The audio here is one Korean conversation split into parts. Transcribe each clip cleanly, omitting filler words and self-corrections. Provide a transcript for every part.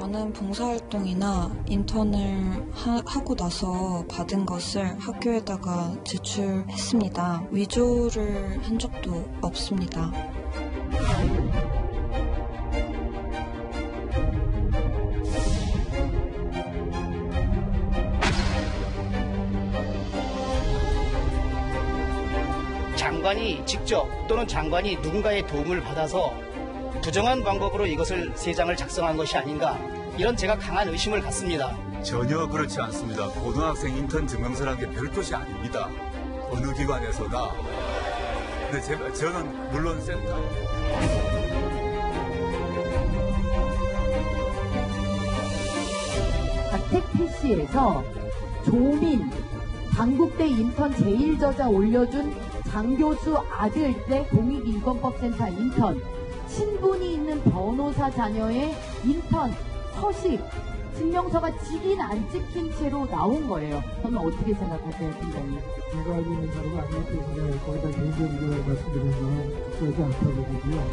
저는 봉사활동이나 인턴을 하고 나서 받은 것을 학교에다가 제출했습니다. 위조를 한 적도 없습니다. 장관이 직접 또는 장관이 누군가의 도움을 받아서 부정한 방법으로 이것을 세 장을 작성한 것이 아닌가, 이런 제가 강한 의심을 갖습니다. 전혀 그렇지 않습니다. 고등학생 인턴 증명서라는 게 별것이 아닙니다. 어느 기관에서나. 근데 저는 물론 센터. 가택 PC에서 조민, 당국대 인턴 제1저자 올려준 장교수 아들대 공익인권법센터 인턴, 친분이 있는 변호사 자녀의 인턴 서식 증명서가 찍인 안 찍힌 채로 나온 거예요. 저는 어떻게 생각하세요, 팀장님? 제가 알고 있는 자료가 아니기 때문에 거기다 개인적으로 말씀드리는 건 그러지 않다고 보고요.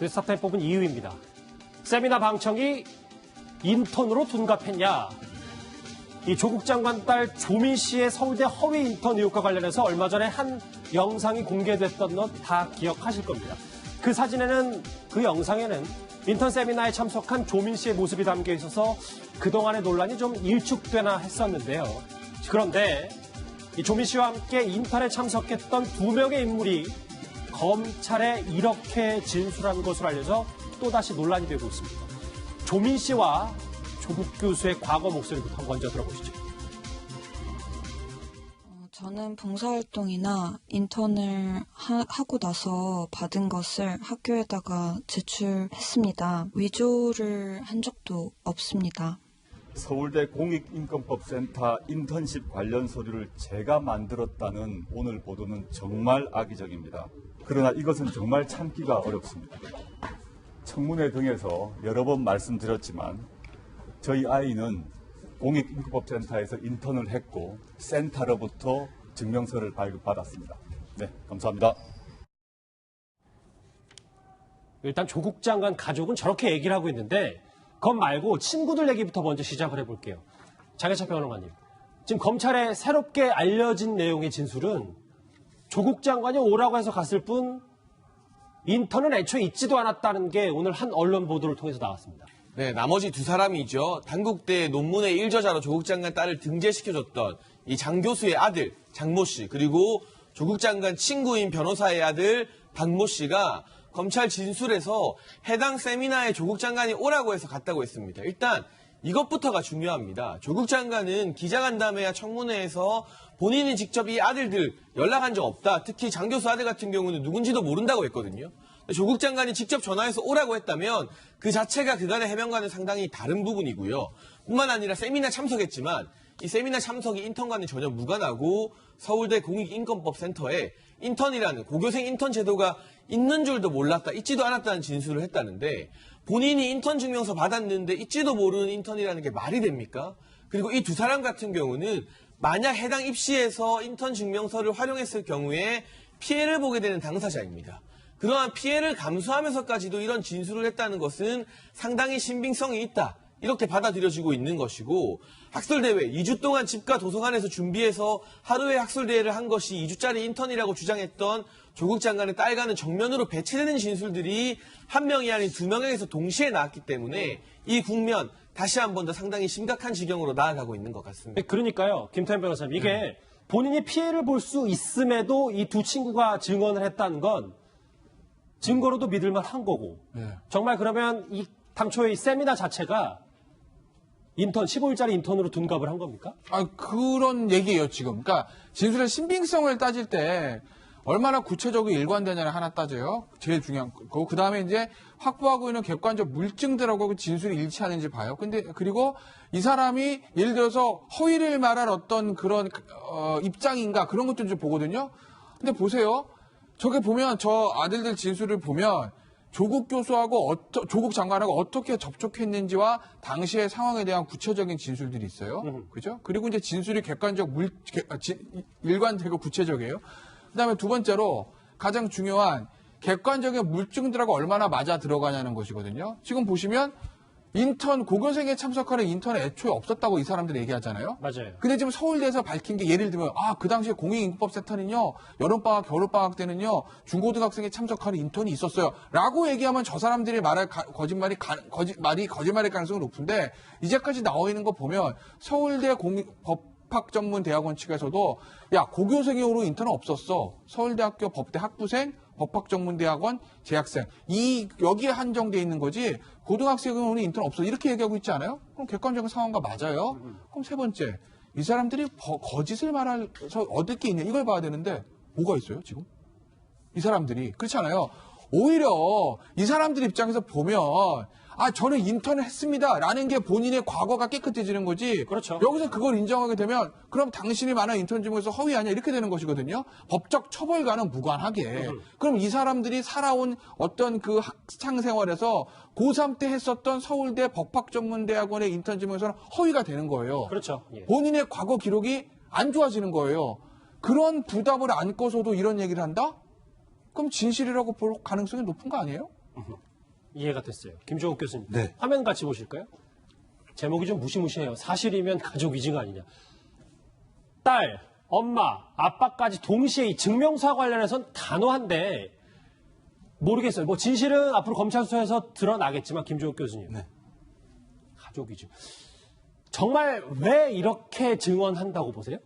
뉴스타파에 뽑은 이유입니다. 세미나 방청이 인턴으로 둔갑했냐? 이 조국 장관 딸 조민 씨의 서울대 허위 인턴 의혹과 관련해서 얼마 전에 한 영상이 공개됐던 것 다 기억하실 겁니다. 그 사진에는, 그 영상에는 인턴 세미나에 참석한 조민 씨의 모습이 담겨 있어서 그동안의 논란이 좀 일축되나 했었는데요. 그런데 이 조민 씨와 함께 인턴에 참석했던 2명의 인물이 검찰에 이렇게 진술한 것으로 알려져 또다시 논란이 되고 있습니다. 조민 씨와 조국 교수의 과거 목소리부터 먼저 들어보시죠. 저는 봉사활동이나 인턴을 하고 나서 받은 것을 학교에다가 제출했습니다. 위조를 한 적도 없습니다. 서울대 공익인권법센터 인턴십 관련 서류를 제가 만들었다는 오늘 보도는 정말 악의적입니다. 그러나 이것은 정말 참기가 어렵습니다. 청문회 등에서 여러 번 말씀드렸지만 저희 아이는 공익인권법센터에서 인턴을 했고 센터로부터 증명서를 발급받았습니다. 네, 감사합니다. 일단 조국 장관 가족은 저렇게 얘기를 하고 있는데 그것 말고 친구들 얘기부터 먼저 시작을 해볼게요. 장혜철 평론가님, 지금 검찰에 새롭게 알려진 내용의 진술은 조국 장관이 오라고 해서 갔을 뿐 인턴은 애초에 있지도 않았다는 게 오늘 한 언론 보도를 통해서 나왔습니다. 네, 나머지 두 사람이죠. 당국대 논문의 1저자로 조국 장관 딸을 등재시켜줬던 이 장 교수의 아들 장모 씨, 그리고 조국 장관 친구인 변호사의 아들 박모 씨가 검찰 진술에서 해당 세미나에 조국 장관이 오라고 해서 갔다고 했습니다. 일단 이것부터가 중요합니다. 조국 장관은 기자간담회와 청문회에서 본인이 직접 이 아들들 연락한 적 없다. 특히 장 교수 아들 같은 경우는 누군지도 모른다고 했거든요. 조국 장관이 직접 전화해서 오라고 했다면 그 자체가 그간의 해명과는 상당히 다른 부분이고요. 뿐만 아니라 세미나 참석했지만 이 세미나 참석이 인턴과는 전혀 무관하고 서울대 공익인권법센터에 인턴이라는 고교생 인턴 제도가 있는 줄도 몰랐다, 있지도 않았다는 진술을 했다는데 본인이 인턴 증명서 받았는데 있지도 모르는 인턴이라는 게 말이 됩니까? 그리고 이 두 사람 같은 경우는 만약 해당 입시에서 인턴 증명서를 활용했을 경우에 피해를 보게 되는 당사자입니다. 그러한 피해를 감수하면서까지도 이런 진술을 했다는 것은 상당히 신빙성이 있다, 이렇게 받아들여지고 있는 것이고, 학술대회 2주 동안 집과 도서관에서 준비해서 하루에 학술대회를 한 것이 2주짜리 인턴이라고 주장했던 조국 장관의 딸과는 정면으로 배치되는 진술들이 한 명이 아닌 두 명에서 동시에 나왔기 때문에 이 국면 다시 한 번 더 상당히 심각한 지경으로 나아가고 있는 것 같습니다. 그러니까요, 김태현 변호사님, 이게 본인이 피해를 볼 수 있음에도 이 두 친구가 증언을 했다는 건 증거로도 믿을만 한 거고, 정말 그러면 이 당초에 이 세미나 자체가 인턴, 15일짜리 인턴으로 둔갑을 한 겁니까? 그런 얘기예요, 지금. 그러니까 진술의 신빙성을 따질 때 얼마나 구체적으로 일관되냐를 하나 따져요. 제일 중요한 거고, 그 다음에 이제 확보하고 있는 객관적 물증들하고 그 진술이 일치하는지 봐요. 근데, 그리고 이 사람이 예를 들어서 허위를 말할 어떤 그런, 입장인가 그런 것도 좀 보거든요. 근데 보세요. 저게 보면, 저 아들들 진술을 보면 조국 교수하고 조국 장관하고 어떻게 접촉했는지와 당시의 상황에 대한 구체적인 진술들이 있어요. 그죠? 그리고 이제 진술이 일관되고 구체적이에요. 그다음에 두 번째로 가장 중요한 객관적인 물증들하고 얼마나 맞아 들어가냐는 것이거든요. 지금 보시면 인턴 고교생에 참석하는 인턴은 애초에 없었다고 이 사람들이 얘기하잖아요. 맞아요. 근데 지금 서울대에서 밝힌 게 예를 들면 그 당시에 공익인권법센터는요. 여름방학 겨울방학 때는요. 중고등학생에 참석하는 인턴이 있었어요. 라고 얘기하면 저 사람들이 말할 거짓말일 가능성이 높은데 이제까지 나와 있는 거 보면 서울대 법학전문대학원 측에서도 고교생으로 인턴은 없었어. 서울대학교 법대 학부생 법학전문대학원 재학생 여기에 한정돼 있는 거지 고등학생으로는 인턴 없어 이렇게 얘기하고 있지 않아요? 그럼 객관적인 상황과 맞아요? 그럼 세 번째 이 사람들이 거짓을 말해서 얻을 게 있냐 이걸 봐야 되는데 뭐가 있어요 지금? 이 사람들이 그렇잖아요. 오히려 이 사람들 입장에서 보면 저는 인턴을 했습니다 라는 게 본인의 과거가 깨끗해지는 거지. 그렇죠. 여기서 그걸 인정하게 되면 그럼 당신이 말한 인턴 증명서 허위 아니야 이렇게 되는 것이거든요. 법적 처벌과는 무관하게. 그럼 이 사람들이 살아온 어떤 그 학창 생활에서 고3 때 했었던 서울대 법학전문대학원의 인턴 증명서는 허위가 되는 거예요. 그렇죠. 예. 본인의 과거 기록이 안 좋아지는 거예요. 그런 부담을 안고서도 이런 얘기를 한다? 그럼 진실이라고 볼 가능성이 높은 거 아니에요? 이해가 됐어요. 김종욱 교수님. 네. 화면 같이 보실까요? 제목이 좀 무시무시해요. 사실이면 가족 위증 아니냐. 딸, 엄마, 아빠까지 동시에 이 증명서와 관련해서는 단호한데 모르겠어요. 뭐 진실은 앞으로 검찰 수사에서 드러나겠지만 김종욱 교수님. 네. 가족 위증. 정말 왜 이렇게 증언한다고 보세요?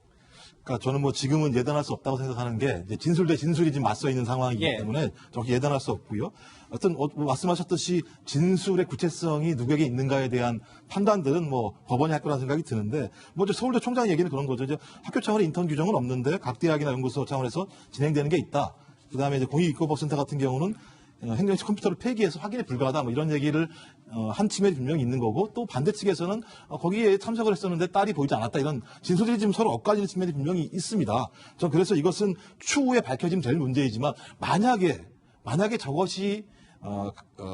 그러니까 저는 뭐 지금은 예단할 수 없다고 생각하는 게 이제 진술 대 진술이 지금 맞서 있는 상황이기 예. 때문에 정확히 예단할 수 없고요. 어떤 말씀하셨듯이 진술의 구체성이 누구에게 있는가에 대한 판단들은 뭐 법원이 할 거라는 생각이 드는데 뭐 이제 서울대 총장 얘기는 그런 거죠. 이제 학교 차원의 인턴 규정은 없는데 각 대학이나 연구소 차원에서 진행되는 게 있다. 그다음에 이제 공익인권법센터 같은 경우는 행정식 컴퓨터를 폐기해서 확인이 불가하다 뭐 이런 얘기를 한 측면이 분명히 있는 거고 또 반대 측에서는 거기에 참석을 했었는데 딸이 보이지 않았다 이런 진술이 지금 서로 엇갈리는 측면이 분명히 있습니다. 전 그래서 이것은 추후에 밝혀지면 될 문제이지만 만약에 저것이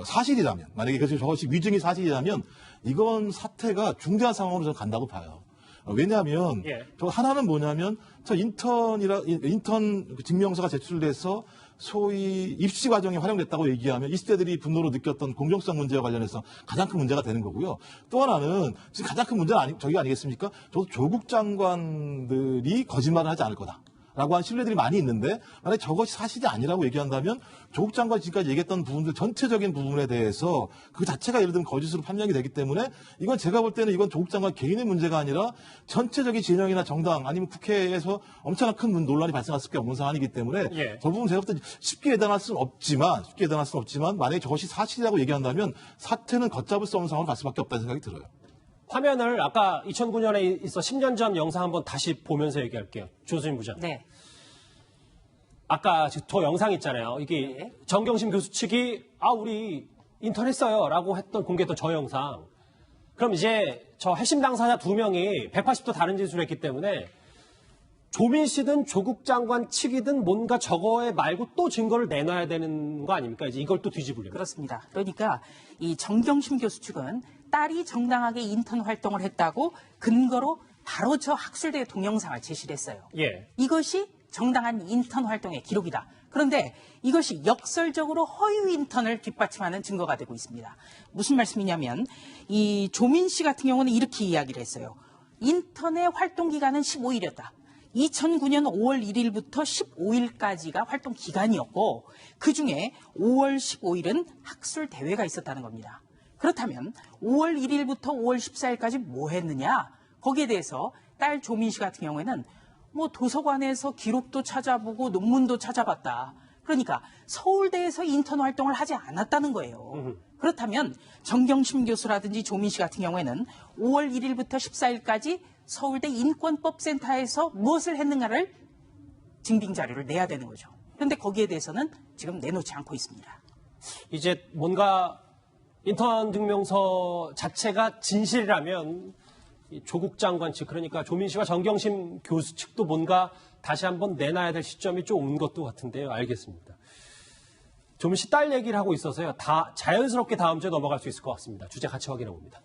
사실이라면 만약에 저것이 위증이 사실이라면 이건 사태가 중대한 상황으로 저는 간다고 봐요. 왜냐하면 저 하나는 뭐냐면 저 인턴 증명서가 제출돼서 소위 입시 과정에 활용됐다고 얘기하면 20대들이 분노로 느꼈던 공정성 문제와 관련해서 가장 큰 문제가 되는 거고요. 또 하나는 지금 가장 큰 문제는 저기가 아니겠습니까? 조국 장관들이 거짓말을 하지 않을 거다. 라고 한 신뢰들이 많이 있는데 만약에 저것이 사실이 아니라고 얘기한다면 조국 장관이 지금까지 얘기했던 부분들 전체적인 부분에 대해서 그 자체가 예를 들면 거짓으로 판명이 되기 때문에 이건 제가 볼 때는 이건 조국 장관 개인의 문제가 아니라 전체적인 진영이나 정당 아니면 국회에서 엄청난 큰 논란이 발생할 수밖에 없는 상황이기 때문에 저 부분 제가 볼 때 쉽게 예단할 수는 없지만 만약에 저것이 사실이라고 얘기한다면 사태는 걷잡을 수 없는 상황으로 갈 수밖에 없다는 생각이 들어요. 화면을 아까 2009년에 있어 10년 전 영상 한번 다시 보면서 얘기할게요. 조수진 부장. 네. 아까 저 영상 있잖아요. 이게 정경심 교수 측이 우리 인턴 했어요 라고 공개했던 저 영상. 그럼 이제 저 핵심 당사자 2명이 180도 다른 진술을 했기 때문에 조민 씨든 조국 장관 측이든 뭔가 저거에 말고 또 증거를 내놔야 되는 거 아닙니까? 이제 이걸 또 뒤집으려면. 그렇습니다. 그러니까 이 정경심 교수 측은 딸이 정당하게 인턴 활동을 했다고 근거로 바로 저 학술대 동영상을 제시를 했어요. 이것이 정당한 인턴 활동의 기록이다. 그런데 이것이 역설적으로 허위 인턴을 뒷받침하는 증거가 되고 있습니다. 무슨 말씀이냐면 이 조민 씨 같은 경우는 이렇게 이야기를 했어요. 인턴의 활동 기간은 15일이었다. 2009년 5월 1일부터 15일까지가 활동 기간이었고 그중에 5월 15일은 학술 대회가 있었다는 겁니다. 그렇다면 5월 1일부터 5월 14일까지 뭐 했느냐? 거기에 대해서 딸 조민 씨 같은 경우에는 뭐 도서관에서 기록도 찾아보고 논문도 찾아봤다. 그러니까 서울대에서 인턴 활동을 하지 않았다는 거예요. 그렇다면 정경심 교수라든지 조민 씨 같은 경우에는 5월 1일부터 14일까지 서울대 인권법센터에서 무엇을 했는가를 증빙 자료를 내야 되는 거죠. 그런데 거기에 대해서는 지금 내놓지 않고 있습니다. 이제 뭔가 인턴 증명서 자체가 진실이라면 조국 장관 측, 그러니까 조민 씨와 정경심 교수 측도 뭔가 다시 한번 내놔야 될 시점이 좀 온 것도 같은데요. 알겠습니다. 조민 씨 딸 얘기를 하고 있어서요. 다 자연스럽게 다음 주에 넘어갈 수 있을 것 같습니다. 주제 같이 확인해 봅니다.